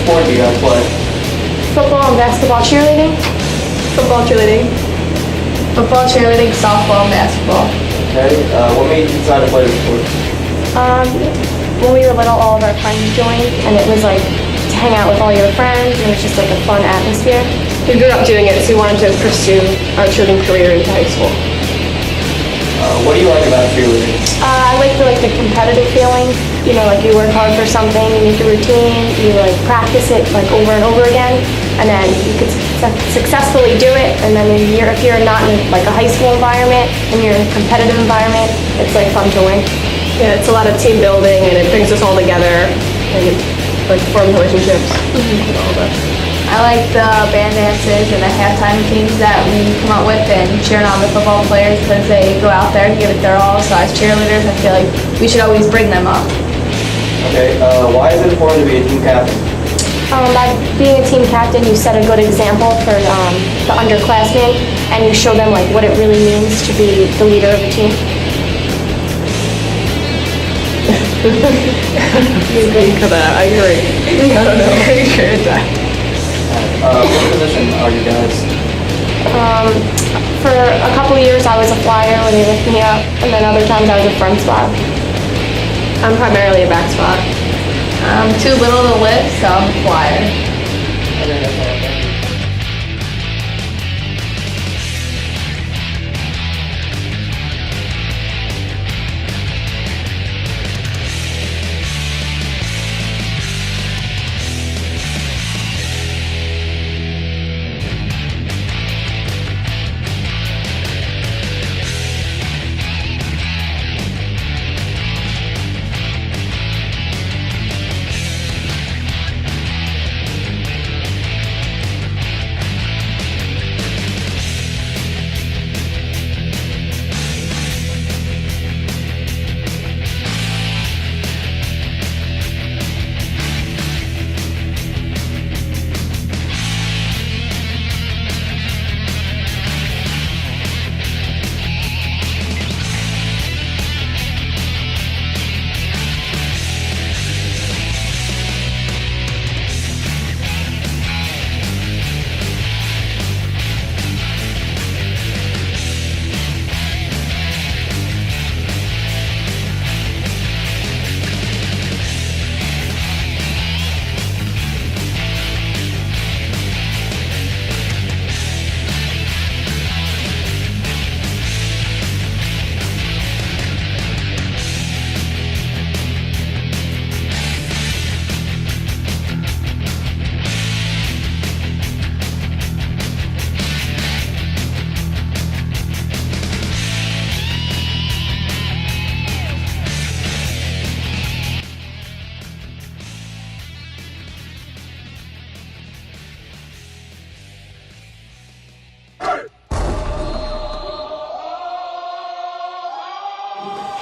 sport do you guys play? Football and basketball, cheerleading. Football, cheerleading. Football, cheerleading, softball, and basketball. Okay. What made you decide to play the sport? When we were little, all of our friends joined, and it was like to hang out with all your friends, and it was just like a fun atmosphere. We grew up doing it, so we wanted to pursue our cheerleading career into high school. What do you like about cheerleading? I like the competitive feeling. You know, like you work hard for something, you make a routine, you like practice it like over and over again, and then you could successfully do it. And then if you're not in like a high school environment and you're in a competitive environment, it's like fun to win. Yeah, it's a lot of team building, and it brings us all together and like form relationships. And all that. I like the band dances and the halftime routines that we come up with and cheering on the football players because they go out there and give it their all. So as cheerleaders, I feel like we should always bring them up. Okay. Why is it important to be a team captain? By being a team captain, you set a good example for the underclassmen, and you show them like what it really means to be the leader of a team. For that, I agree. I don't know. I agree with that. What position are you guys? For a couple of years, I was a flyer where they lift me up, and then other times I was a front spot. I'm primarily a back spot. I'm too little to lift, so I'm a flyer. Okay, that's all. Thank you.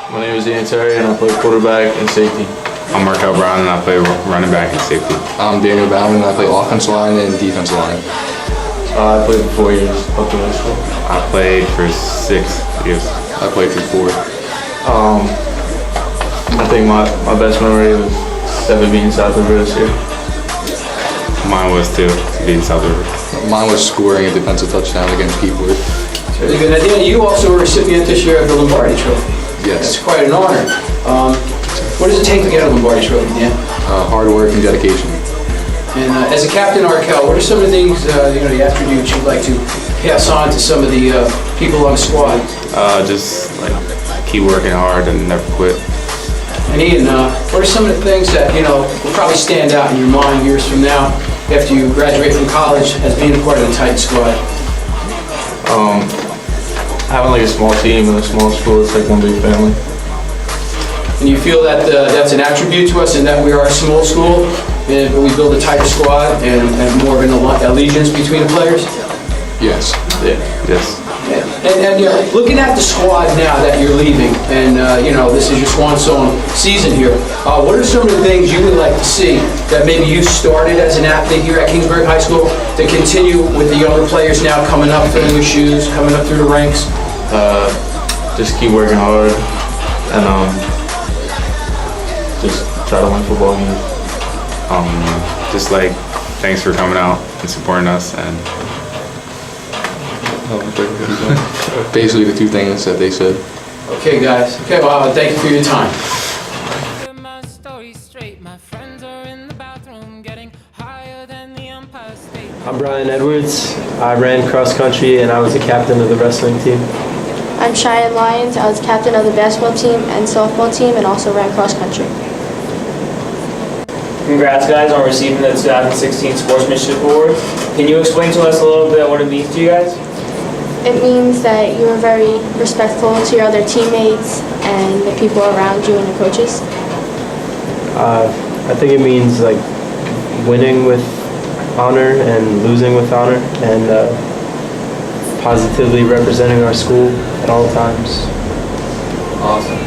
My name is Ian Terry, and I play quarterback and safety. I'm Markel Brown, and I play running back and safety. I'm Daniel Bauman, and I play offensive line and defensive line. I played for 4 years up to high school. I played for 6 years. I played for 4. I think my best memory was ever being South River this year. Mine was too, being South River. Mine was scoring a defensive touchdown against Keithwood. Very good. Now, Dan, you also were a recipient this year of the Lombardi Trophy. Yes. That's quite an honor. What does it take to get a Lombardi Trophy, Dan? Hard work and dedication. And as a captain, Markel, what are some of the things, the attributes you'd like to pass on to some of the people on the squad? Just like keep working hard and never quit. And Ian, what are some of the things that, will probably stand out in your mind years from now after you graduate from college as being a part of the Titan squad? Having like a small team and a small school, it's like one big family. And you feel that that's an attribute to us and that we are a small school and we build a tighter squad and more of an allegiance between the players? Yes. Yeah. Yes. And looking at the squad now that you're leaving, and this is your swan song season here, what are some of the things you would like to see that maybe you started as an athlete here at KEANSBURG High School to continue with the younger players now coming up, filling your shoes, coming up through the ranks? Just keep working hard and just try to win football games. Just like, thanks for coming out and supporting us. And Basically the two things that they said. Okay, guys. Okay, well, thank you for your time. My story straight. My friends are in the bathroom getting higher than the Empire State. I'm Brian Edwards. I ran cross country and I was the captain of the wrestling team. I'm Cheyenne Lyons. I was captain of the basketball team and softball team and also ran cross country. Congrats guys on receiving the 2016 Sportsmanship Award. Can you explain to us a little bit what it means to you guys? It means that you are very respectful to your other teammates and the people around you and the coaches. I think it means like winning with honor and losing with honor and positively representing our school at all times. Awesome.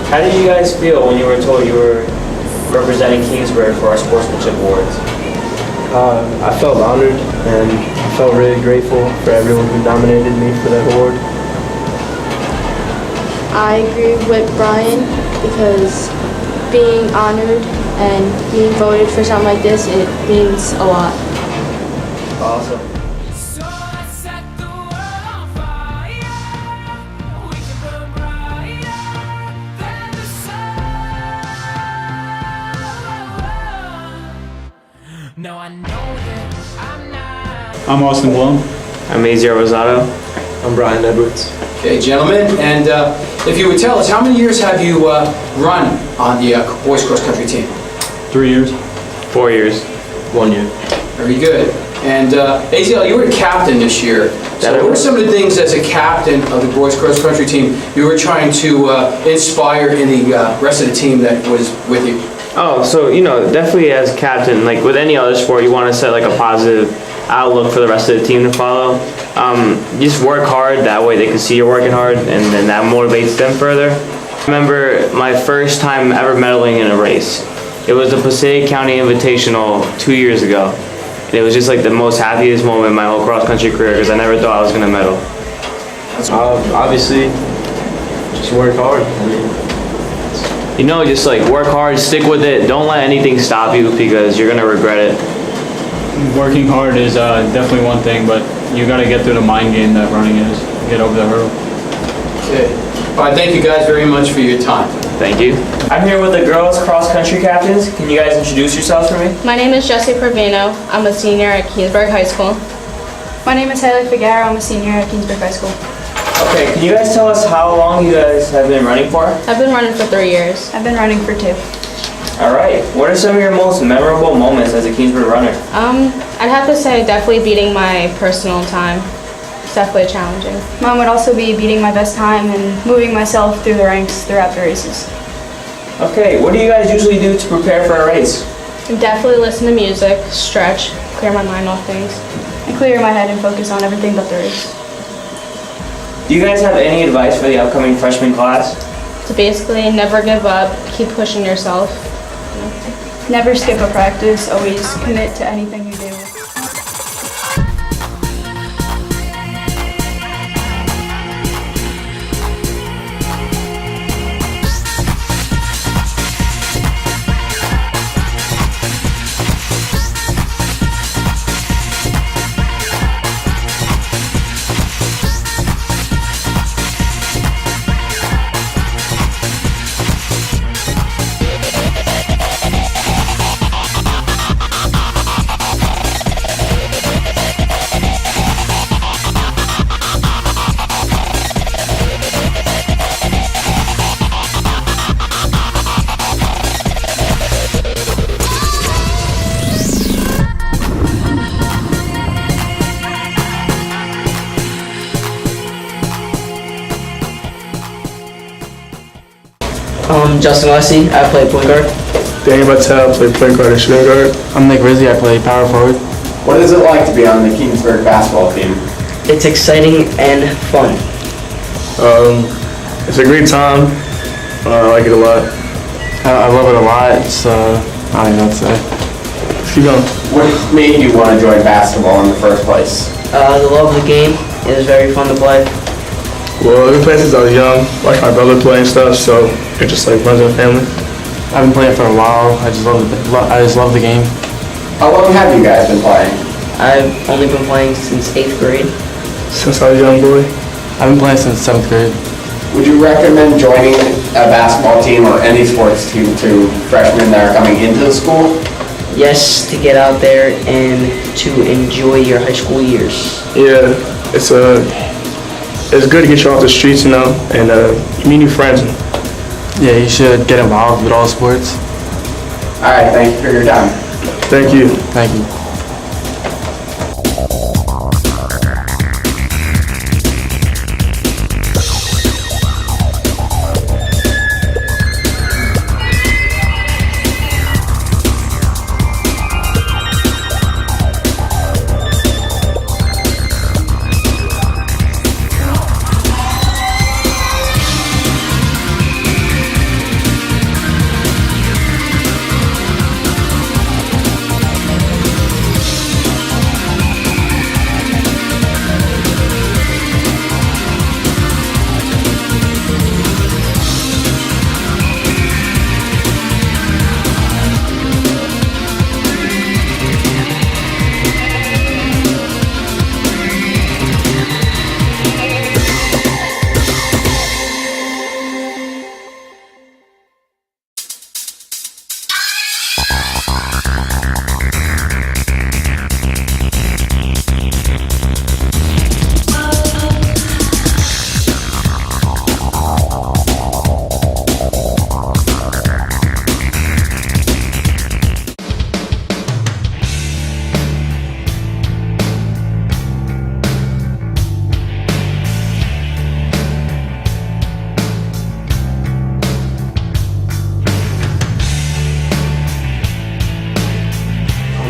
How did you guys feel when you were told you were representing KEANSBURG for our Sportsmanship Awards? I felt honored and I felt really grateful for everyone who nominated me for that award. I agree with Brian because being honored and being voted for something like this, it means a lot. Awesome. So I set the world on fire. We can burn brighter than the sun. No, I know that I'm not. I'm Austin Blum. I'm Azir Rosado. I'm Brian Edwards. Okay, gentlemen, and if you would tell us, how many years have you run on the boys cross country team? 3 years. 4 years. 1 year. Very good. And AZL, you were the captain this year. So what are some of the things as a captain of the boys cross country team you were trying to inspire in the rest of the team that was with you? Oh, so, definitely as captain, like with any other sport, you want to set like a positive outlook for the rest of the team to follow. Just work hard, that way they can see you're working hard and then that motivates them further. I remember my first time ever medaling in a race. It was the Passaic County Invitational 2 years ago. And it was just like the most happiest moment in my whole cross country career because I never thought I was going to medal. Obviously, just work hard. Just like work hard, stick with it, don't let anything stop you because you're going to regret it. Working hard is definitely one thing, but you got to get through the mind game that running is. Get over the hurdle. Okay. All right, thank you guys very much for your time. Thank you. I'm here with the girls cross country captains. Can you guys introduce yourselves for me? My name is Jessie Provino. I'm a senior at KEANSBURG High School. My name is Haley Figueroa. I'm a senior at KEANSBURG High School. Okay, can you guys tell us how long you guys have been running for? I've been running for 3 years. I've been running for 2. All right. What are some of your most memorable moments as a KEANSBURG runner? I'd have to say definitely beating my personal time. It's definitely challenging. Mine would also be beating my best time and moving myself through the ranks throughout the races. Okay, what do you guys usually do to prepare for a race? Definitely listen to music, stretch, clear my mind off things. And clear my head and focus on everything but the race. Do you guys have any advice for the upcoming freshman class? So basically, never give up, keep pushing yourself. Never skip a practice, always commit to anything you do. Justin Lessie, I play point guard. Danny Battelle, play point guard and shooting guard. I'm Nick Rizzi, I play power forward. What is it like to be on the KEANSBURG basketball team? It's exciting and fun. It's a great time. I like it a lot. I love it a lot. It's, I don't know what to say. Let's keep going. What made you want to join basketball in the first place? The love of the game. It was very fun to play. Well, I've been playing since I was young. Watched my brother play and stuff, so it just like runs in the family. I've been playing for a while. I just love the game. How long have you guys been playing? I've only been playing since 8th grade. Since I was a young boy. I've been playing since 7th grade. Would you recommend joining a basketball team or any sports team to freshmen that are coming into the school? Yes, to get out there and to enjoy your high school years. Yeah, it's good to get you off the streets, you know, and meet new friends. Yeah, you should get involved with all sports. All right, thank you for your time. Thank you. Thank you.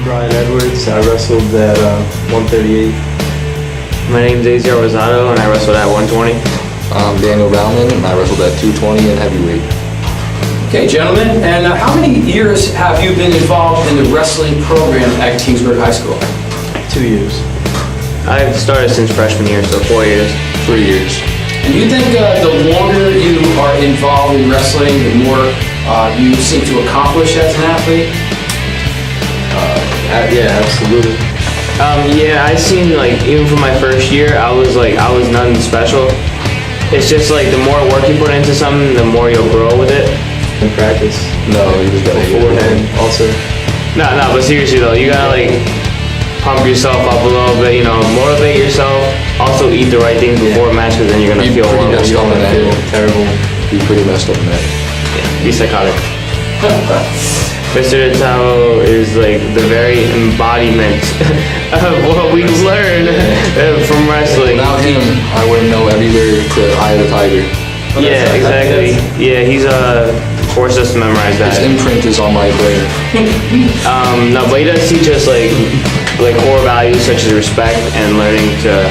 Brian Edwards. I wrestled at 138. My name's Azar Rosado, and I wrestled at 120. I'm Daniel Bauman, and I wrestled at 220 and heavyweight. Okay, gentlemen, and how many years have you been involved in the wrestling program at Kingsburg High School? 2 years. I've started since freshman year, so 4 years. 3 years. And you think the longer you are involved in wrestling, the more you seem to accomplish as an athlete? Yeah, absolutely. Yeah, I seen like even for my first year, I was nothing special. It's just like the more work you put into something, the more you'll grow with it. In practice. No, you just gotta Beforehand, also. No, but seriously though, you gotta like pump yourself up a little bit, you know, motivate yourself. Also eat the right things before a match, because then you're gonna Be feel pretty horrible. messed up in that. Feel terrible. Be pretty messed up in that. Yeah, be psychotic. Mr. Tao is like the very embodiment of what we learn from wrestling. Without him, I wouldn't know everywhere to Eye of the Tiger. Yeah, exactly. Yeah, he's forced us to memorize that. His imprint is on my brain. No, but he does teach us like core values such as respect and learning to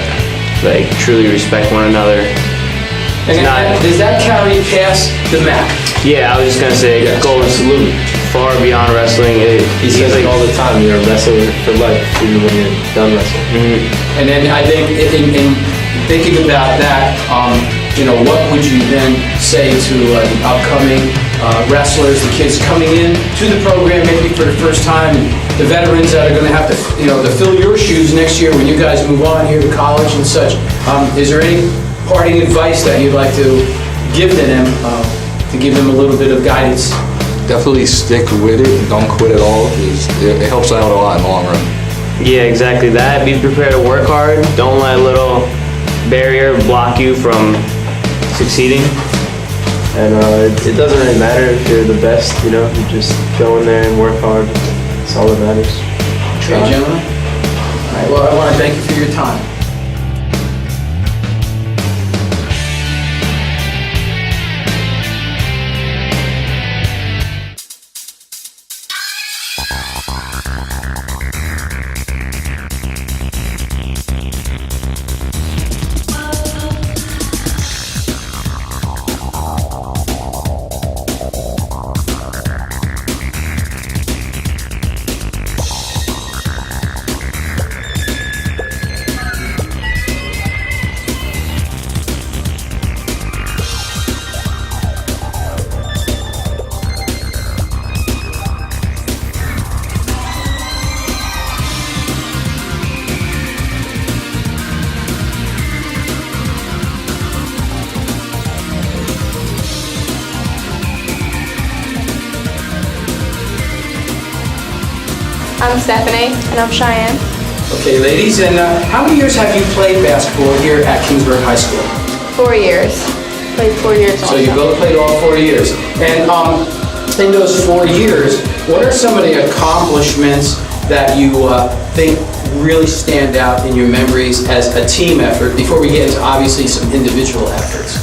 like truly respect one another. And does that carry past the mat? Yeah, I was just gonna say, Yes. goes far beyond wrestling. He says like all the time, you're a wrestler for life, even when you're done wrestling. Mm-hmm. And then I think in thinking about that, you know, what would you then say to the upcoming wrestlers, the kids coming in to the program maybe for the first time, and the veterans that are going to have to, you know, to fill your shoes next year when you guys move on here to college and such? Is there any parting advice that you'd like to give to them to give them a little bit of guidance? Definitely stick with it. Don't quit at all, because it helps out a lot in the long run. Yeah, exactly that. Be prepared to work hard. Don't let a little barrier block you from succeeding. And it doesn't really matter if you're the best, you know, you just go in there and work hard. That's all that matters. Okay, gentlemen. All right, well, I want to thank you for your time. I'm Stephanie. And I'm Cheyenne. Okay, ladies, and how many years have you played basketball here at Kingsburg High School? 4 years. Played 4 years So also. you both played all 4 years. And in those 4 years, what are some of the accomplishments that you think really stand out in your memories as a team effort before we get into obviously some individual efforts?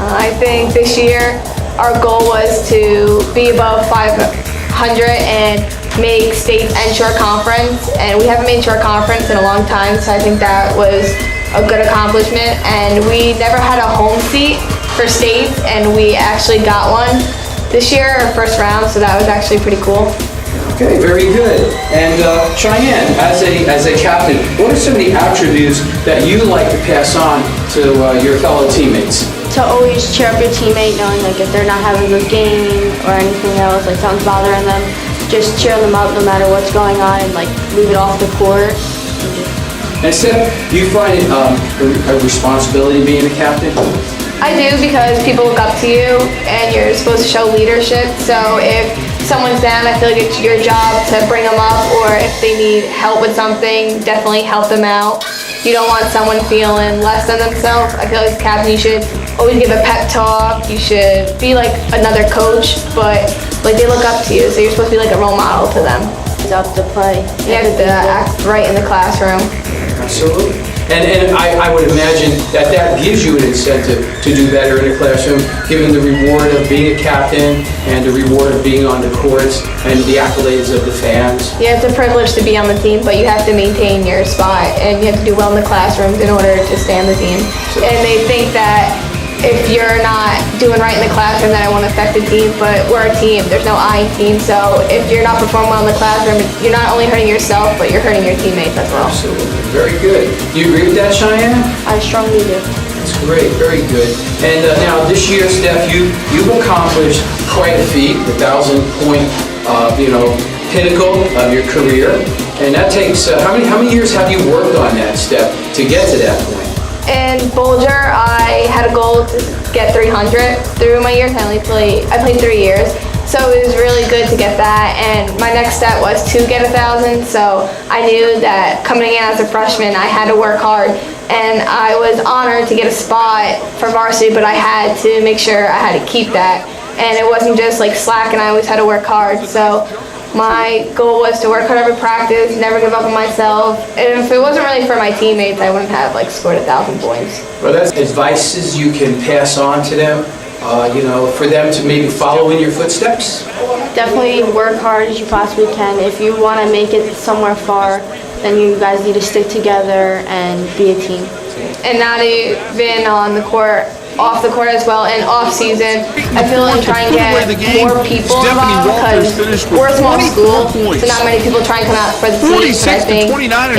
I think this year our goal was to be above 500 and make state and short conference, and we haven't made short conference in a long time, so I think that was a good accomplishment. And we never had a home seat for states, and we actually got one this year, our first round, so that was actually pretty cool. Okay, very good. And Cheyenne, as a captain, what are some of the attributes that you like to pass on to your fellow teammates? To always cheer up your teammate, knowing like if they're not having a good game or anything else, like something's bothering them, just cheer them up no matter what's going on and like leave it off the court. And Steph, do you find it a responsibility being a captain? I do, because people look up to you and you're supposed to show leadership. So if someone's down, I feel like it's your job to bring them up, or if they need help with something, definitely help them out. You don't want someone feeling less than themselves. I feel like as a captain, you should always give a pep talk. You should be like another coach, but like they look up to you, so you're supposed to be like a role model to them. It's up to play. You have to act right in the classroom. Absolutely. And I would imagine that gives you an incentive to do better in the classroom, given the reward of being a captain and the reward of being on the courts and the accolades of the fans. Yeah, it's a privilege to be on the team, but you have to maintain your spot and you have to do well in the classrooms in order to stay on the team. And they think that if you're not doing right in the classroom, that it won't affect the team, but we're a team. There's no I in team, so if you're not performing well in the classroom, you're not only hurting yourself, but you're hurting your teammates as well. Absolutely. Very good. Do you agree with that, Cheyenne? I strongly do. That's great. Very good. And now this year, Steph, you've accomplished quite a feat, the 1,000-point, pinnacle of your career. And that takes how many years have you worked on that, Steph, to get to that point? In Boulder, I had a goal to get 300 through my years. I played 3 years, so it was really good to get that. And my next step was to get 1,000. So I knew that coming in as a freshman, I had to work hard. And I was honored to get a spot for varsity, but I had to make sure I had to keep that. And it wasn't just like slack, and I always had to work hard. So my goal was to work hard every practice, never give up on myself. And if it wasn't really for my teammates, I wouldn't have scored 1,000 points. Well, that's advices you can pass on to them, for them to maybe follow in your footsteps. Definitely work hard as you possibly can. If you want to make it somewhere far, then you guys need to stick together and be a team. And not even on the court, off the court as well, and off season, I feel like try and get more people involved, because we're a small school, so not many people try and come out for the team. And I think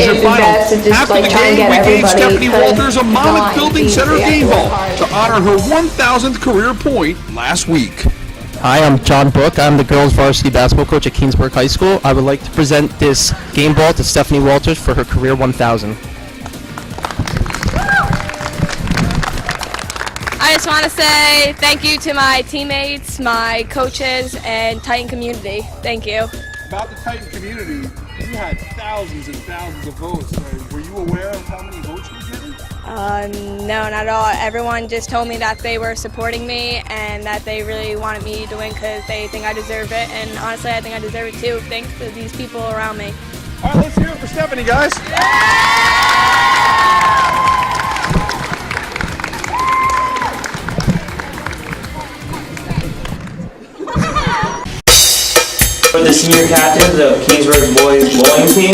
it's best to just try and get everybody, Stephanie Walters a Monmouth not Building easy. Center They have to game work ball hard. to honor her 1,000th career point last week. Hi, I'm John Book. I'm the girls varsity basketball coach at KEANSBURG High School. I would like to present this game ball to Stephanie Walters for her career 1,000. I just want to say thank you to my teammates, my coaches, and Titan community. Thank you. About the Titan community, you had thousands and thousands of votes. Were you aware of how many votes you were getting? No, not at all. Everyone just told me that they were supporting me and that they really wanted me to win because they think I deserve it. And honestly, I think I deserve it too, thanks to these people around me. All right, let's hear it for Stephanie, guys. For the senior captains of KEANSBURG boys bowling team,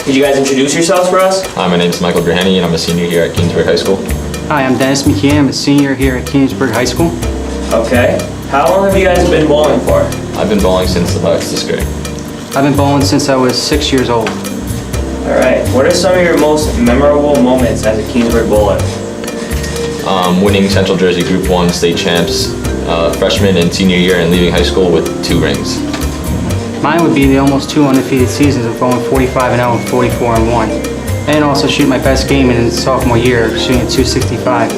could you guys introduce yourselves for us? Hi, my name is Michael Grahani, and I'm a senior here at KEANSBURG High School. Hi, I'm Dennis McKee. I'm a senior here at KEANSBURG High School. Okay. How long have you guys been bowling for? I've been bowling since about 6th grade. I've been bowling since I was 6 years old. All right. What are some of your most memorable moments as a KEANSBURG bowler? Winning Central Jersey Group 1 state champs freshman and senior year and leaving high school with 2 rings. Mine would be the almost 2 undefeated seasons of going 45-0 and 44-1. And also shoot my best game in sophomore year, shooting at 265.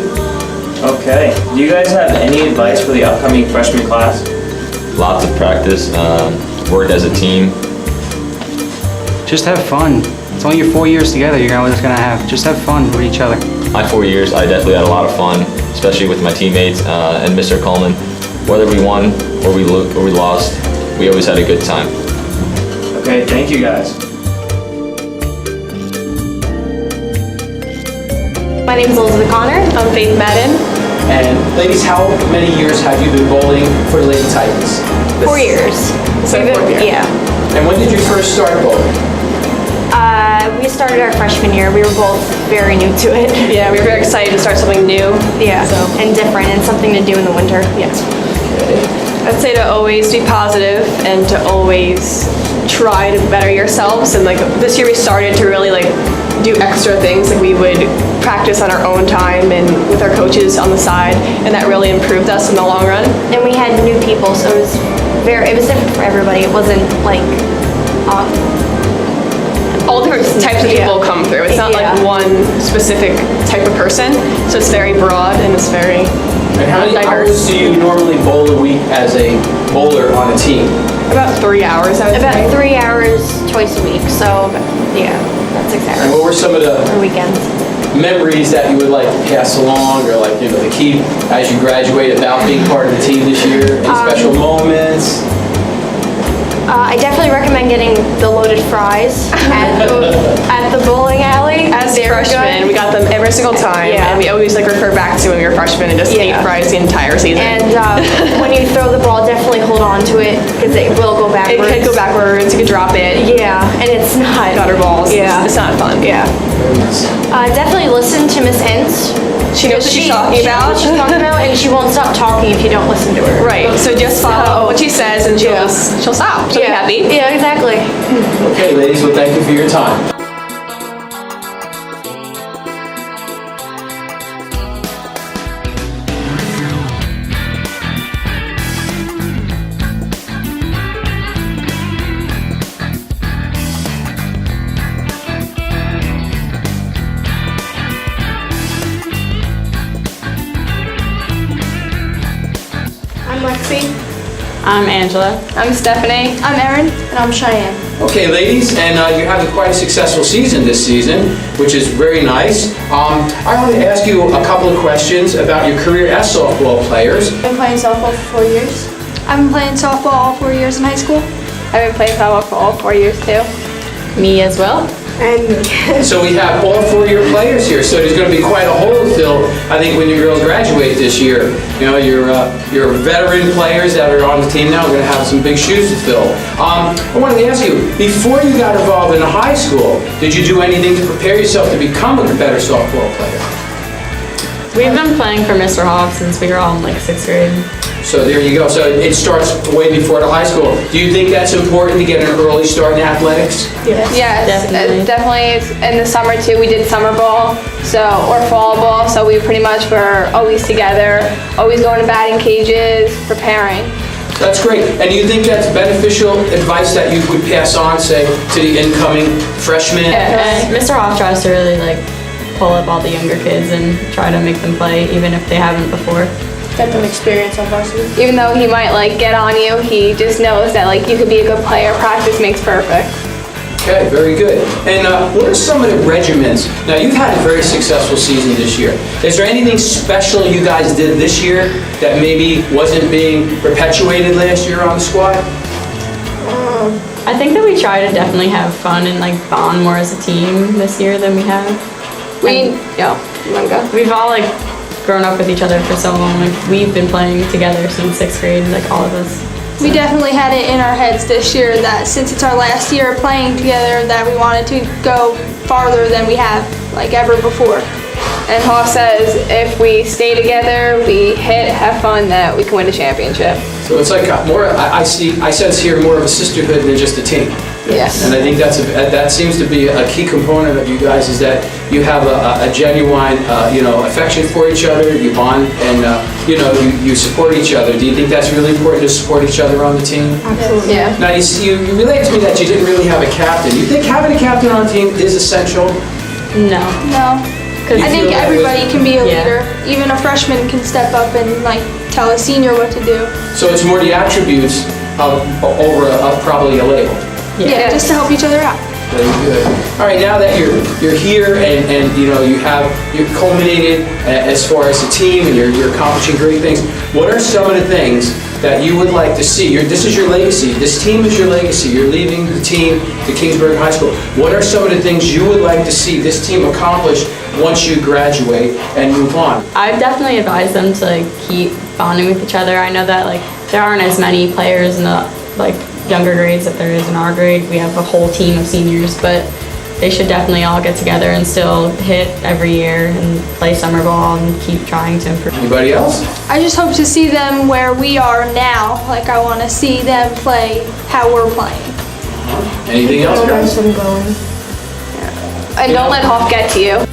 Okay. Do you guys have any advice for the upcoming freshman class? Lots of practice, work as a team, just have fun. It's only your 4 years together you're just gonna have. Just have fun with each other. My 4 years, I definitely had a lot of fun, especially with my teammates and Mr. Coleman. Whether we won or we lost, we always had a good time. Okay, thank you guys. My name is Elizabeth Connor. I'm Faith Madden. And ladies, how many years have you been bowling for the Lady Titans? 4 years. So We've been- 4 years. Yeah. And when did you first start bowling? We started our freshman year. We were both very new to it. Yeah, we were very excited to start something new. Yeah, and different, and something to do in the winter. Yes. I'd say to always be positive and to always try to better yourselves. And like this year we started to really like do extra things. Like we would practice on our own time and with our coaches on the side, and that really improved us in the long run. And we had new people, so it was different for everybody. It wasn't like all different types of people come through. It's not like one specific type of person. So it's very broad and it's very And how many hours do you normally bowl a week as a bowler on a team? About 3 hours, I would say. About 3 hours twice a week. So yeah, that's 6 hours. And what were some of the or weekends? memories that you would like to pass along, or like, you know, to keep as you graduate about being part of the team this year? Any special moments? I definitely recommend getting the loaded fries at the bowling alley. As freshmen, we got them every single time, and we always like refer back to when we were freshmen and just ate fries the entire season. And when you throw the ball, definitely hold on to it because it will go backwards. It could go backwards. You could drop it. Yeah, and it's not gutter balls. Yeah, it's not fun. Yeah. Definitely listen to Miss Ince. She knows what she's talking about. She knows what she's talking about, and she won't stop talking if you don't listen to her. Right. So just follow what she says, and she'll stop. She'll be happy. Yeah, exactly. Okay, ladies, well, thank you for your time. I'm Lexi. I'm Angela. I'm Stephanie. I'm Erin. And I'm Cheyenne. Okay, ladies, and you're having quite a successful season this season, which is very nice. I want to ask you a couple of questions about your career as softball players. I've been playing softball for 4 years. I've been playing softball all 4 years in high school. I've been playing softball for all 4 years too. Me as well. And me. So we have all 4-year players here, so there's going to be quite a hole to fill, I think, when you girls graduate this year. You know, your veteran players that are on the team now are going to have some big shoes to fill. I wanted to ask you, before you got involved in high school, did you do anything to prepare yourself to become a better softball player? We've been playing for Mr. Hall since we were all in like 6th grade. So there you go. So it starts way before the high school. Do you think that's important to get an early start in athletics? Yes, Definitely. definitely. In the summer too, we did summer ball, or fall ball. So we pretty much were always together, always going to batting cages, preparing. That's great. And do you think that's beneficial advice that you would pass on, say, to the incoming freshmen? And Mr. Hoff tries to really like pull up all the younger kids and try to make them play even if they haven't before. Get them experience on varsity. Even though he might like get on you, he just knows that like you could be a good player. Practice makes perfect. Okay, very good. And what are some of the regimens? Now, you've had a very successful season this year. Is there anything special you guys did this year that maybe wasn't being perpetuated last year on the squad? I think that we try to definitely have fun and like bond more as a team this year than we have. We've all like grown up with each other for so long. Like we've been playing together since 6th grade, like all of us. We definitely had it in our heads this year that since it's our last year playing together that we wanted to go farther than we have like ever before. And Hoff says if we stay together, we have fun, that we can win a championship. So it's like more, I sense here more of a sisterhood than just a team. Yes. And I think that seems to be a key component of you guys, is that you have a genuine, affection for each other, you bond, and, you support each other. Do you think that's really important, to support each other on the team? Absolutely. Yeah. Now, you relayed to me that you didn't really have a captain. You think having a captain on the team is essential? No. No. I think everybody can be a leader. Even a freshman can step up and like tell a senior what to do. So it's more the attributes of probably a label. Yeah, just to help each other out. Very good. All right, now that you're here and you know you're culminated as far as a team and you're accomplishing great things. What are some of the things that you would like to see? This is your legacy. This team is your legacy. You're leaving the team to Keansburg High School. What are some of the things you would like to see this team accomplish once you graduate and move on? I've definitely advised them to like keep bonding with each other. I know that like there aren't as many players in the like younger grades that there is in our grade. We have a whole team of seniors, but they should definitely all get together and still hit every year and play summer ball and keep trying to improve. Anybody else? I just hope to see them where we are now. Like I want to see them play how we're playing. Anything else, guys? And don't let Hoff get to you.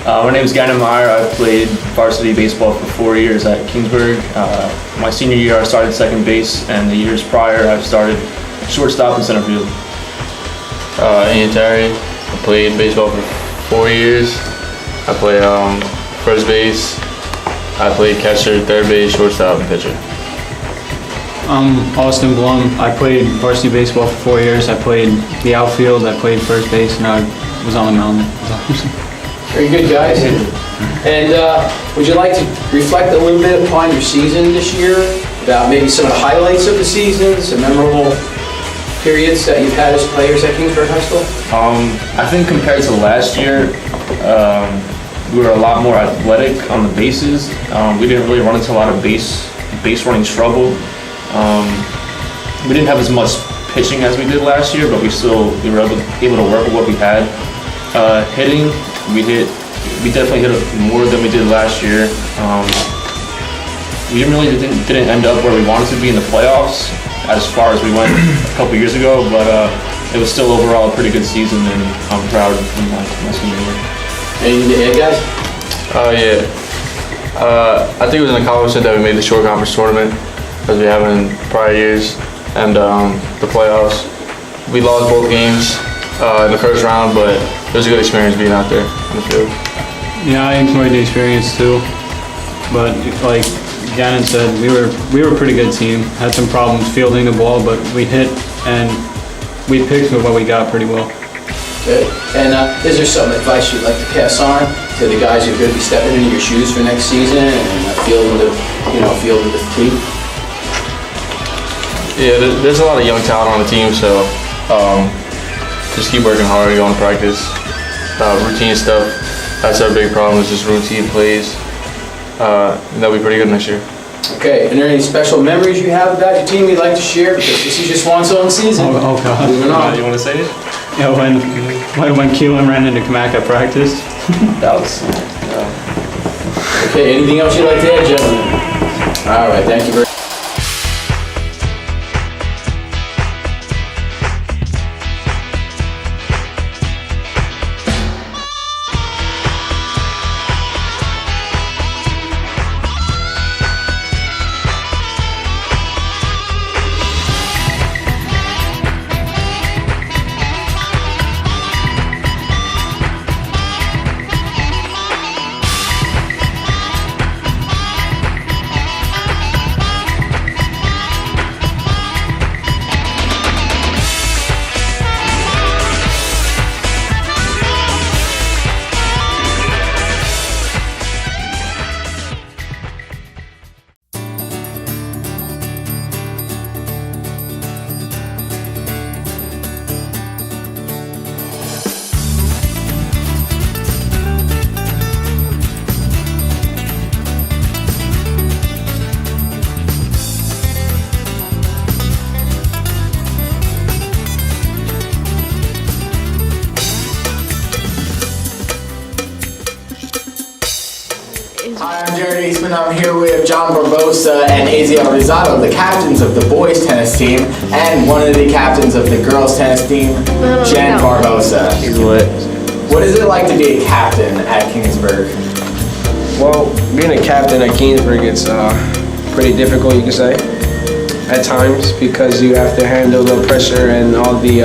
My name is Gannon Meyer. I've played varsity baseball for 4 years at Keansburg. My senior year I started second base, and the years prior I've started shortstop and center field. Ian Terry. I played baseball for 4 years. I played first base. I played catcher, third base, shortstop, and pitcher. I'm Austin Blum. I played varsity baseball for 4 years. I played the outfield, I played first base, and I was on the mound. Very good, guys. And would you like to reflect a little bit upon your season this year, about maybe some of the highlights of the season, some memorable periods that you've had as players at Keansburg High School? I think compared to last year, we were a lot more athletic on the bases. We didn't really run into a lot of base running trouble. We didn't have as much pitching as we did last year, but we were able to work with what we had. Hitting, we definitely hit more than we did last year. We didn't end up where we wanted to be in the playoffs as far as we went a couple years ago, but it was still overall a pretty good season, and I'm proud of my senior year. Anything to add, guys? I think it was an accomplishment that we made the short conference tournament, as we have in prior years, and the playoffs. We lost both games in the first round, but it was a good experience being out there on the field. Yeah, I enjoyed the experience too, but like Gannon said, we were a pretty good team. Had some problems fielding the ball, but we hit and we picked with what we got pretty well. Good. And is there some advice you'd like to pass on to the guys who are going to be stepping into your shoes for next season and fielding the team? Yeah, there's a lot of young talent on the team, so just keep working hard, going to practice. Routine stuff, that's our big problem, is just routine plays. And that'll be pretty good next year. Okay, and are there any special memories you have about your team you'd like to share? Because this is your swan song season. Oh God. Moving on. You want to say it? Yeah, when Keelan ran into Kamak at practice. That was... Okay, anything else you'd like to add, gentlemen? All right, thank you very much. Hi, I'm Jared Eastman. I'm here with John Barbosa and Aziel Rizado, the captains of the boys tennis team, and one of the captains of the girls tennis team, Jen Barbosa. He's lit. What is it like to be a captain at Keansburg? Well, being a captain at KEANSBURG, it's pretty difficult, you could say, at times, because you have to handle the pressure and all the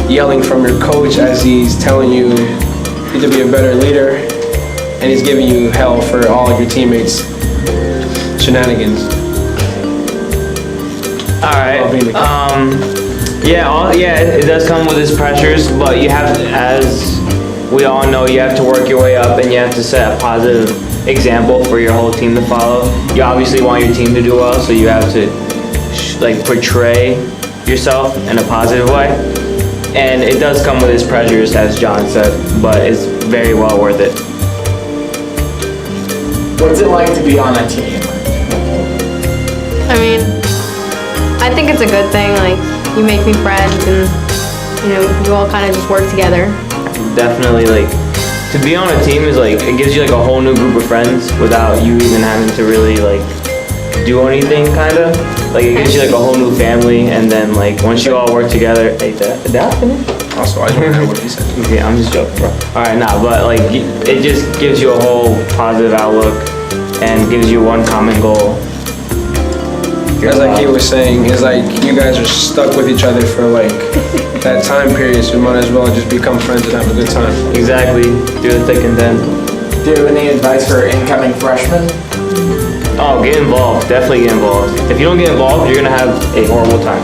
yelling from your coach as he's telling you to be a better leader, and he's giving you hell for all of your teammates' shenanigans. All right. Yeah, it does come with its pressures, but you have, as we all know, you have to work your way up and you have to set a positive example for your whole team to follow. You obviously want your team to do well, so you have to portray yourself in a positive way. And it does come with its pressures, as John said, but it's very well worth it. What's it like to be on a team? I mean, I think it's a good thing. Like, you make new friends and, you all kind of just work together. Definitely, to be on a team is it gives you a whole new group of friends without you even having to really do anything, kind of. It gives you a whole new family, and then once you all work together, did that finish? Also, I don't know what he said. Okay, I'm just joking, bro. Alright, but it just gives you a whole positive outlook and gives you one common goal. As he was saying, it's you guys are stuck with each other for that time period, so you might as well just become friends and have a good time. Exactly, through the thick and thin. Do you have any advice for incoming freshmen? Oh, get involved. Definitely get involved. If you don't get involved, you're gonna have a horrible time.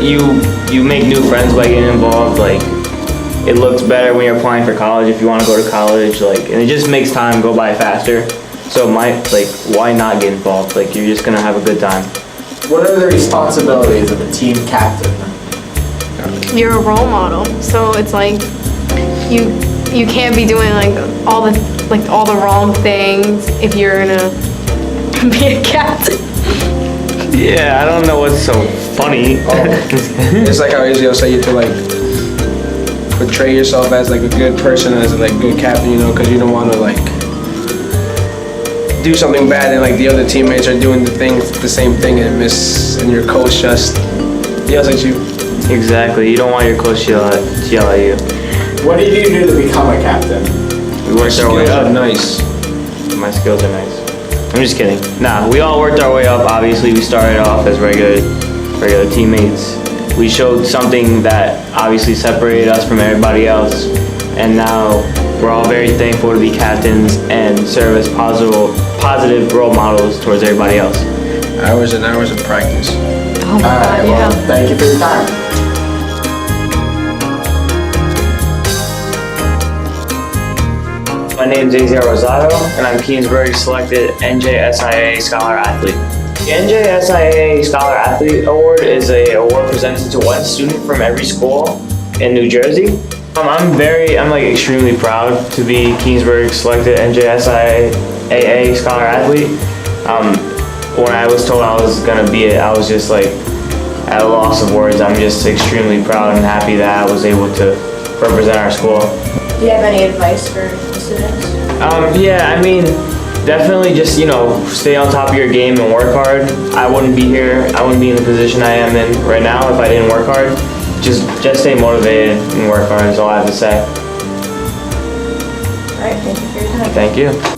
You make new friends by getting involved. It looks better when you're applying for college if you want to go to college. And it just makes time go by faster. So why not get involved? You're just gonna have a good time. What are the responsibilities of a team captain? You're a role model, so it's you can't be doing all the wrong things if you're gonna be a captain. Yeah, I don't know what's so funny. It's how easy I'll say you to portray yourself as a good person, as a good captain, because you don't want to do something bad and the other teammates are doing the same thing and your coach just yells at you. Exactly. You don't want your coach to yell at you. What did you do to become a captain? We worked our way up. Nice. My skills are nice. I'm just kidding. Nah, we all worked our way up. Obviously, we started off as regular teammates. We showed something that obviously separated us from everybody else, and now we're all very thankful to be captains and serve as positive role models towards everybody else. Hours and hours of practice. Oh my God, well, thank you for your time. My name is Aziel Rosado, and I'm KEANSBURG selected NJSIA Scholar Athlete. The NJSIA Scholar Athlete Award is an award presented to one student from every school in New Jersey. I'm extremely proud to be KEANSBURG selected NJSIA Scholar Athlete. When I was told I was gonna be it, I was just at a loss of words. I'm just extremely proud and happy that I was able to represent our school. Do you have any advice for the students? Definitely just, stay on top of your game and work hard. I wouldn't be here, I wouldn't be in the position I am in right now if I didn't work hard. Just stay motivated and work hard is all I have to say. All right, thank you for your time. Thank you.